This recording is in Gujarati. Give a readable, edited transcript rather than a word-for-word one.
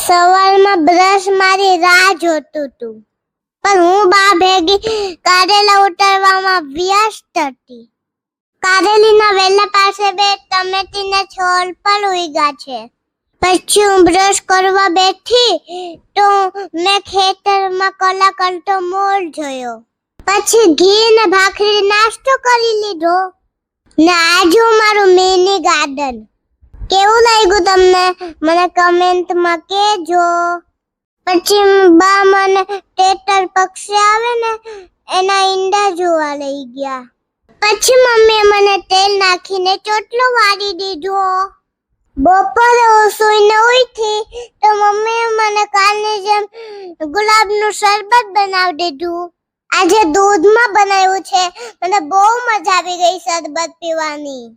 સવારમાં બ્રશ મારી રાહ જોતું હતું, પણ હું બા ભેગી કારેલા ઉતારવામાં વ્યસ્ત હતી. કારેલીના વેલા પાસે બે ટમેટીના છોડ પર ઉગ્યા છે. પછી હું બ્રશ કરવા બેઠી તો મેં ખેતરમાં કલા કરતો મોર જોયો. પછી ઘી ને ભાખરી નાસ્તો કરી લીધો ને આજુ મારું મિની ગાર્ડન. કેવું લાગ્યું તમને? મને કમેન્ટમાં કહેજો. પછી બા મને ટેટર પક્ષી આવે ને એના ઈંડા જોવા લઈ ગયા. પછી મમ્મીએ મને તેલ નાખીને ચોટલો વાળી દીધો. બપોરે સૂઈને ઉઠી તો મમ્મીએ મને કાલની જેમ ગુલાબનું શરબત બનાવી દીધું. આજે દૂધમાં બનાવ્યું છે. મને બહુ મજા આવી ગઈ શરબત પીવાની.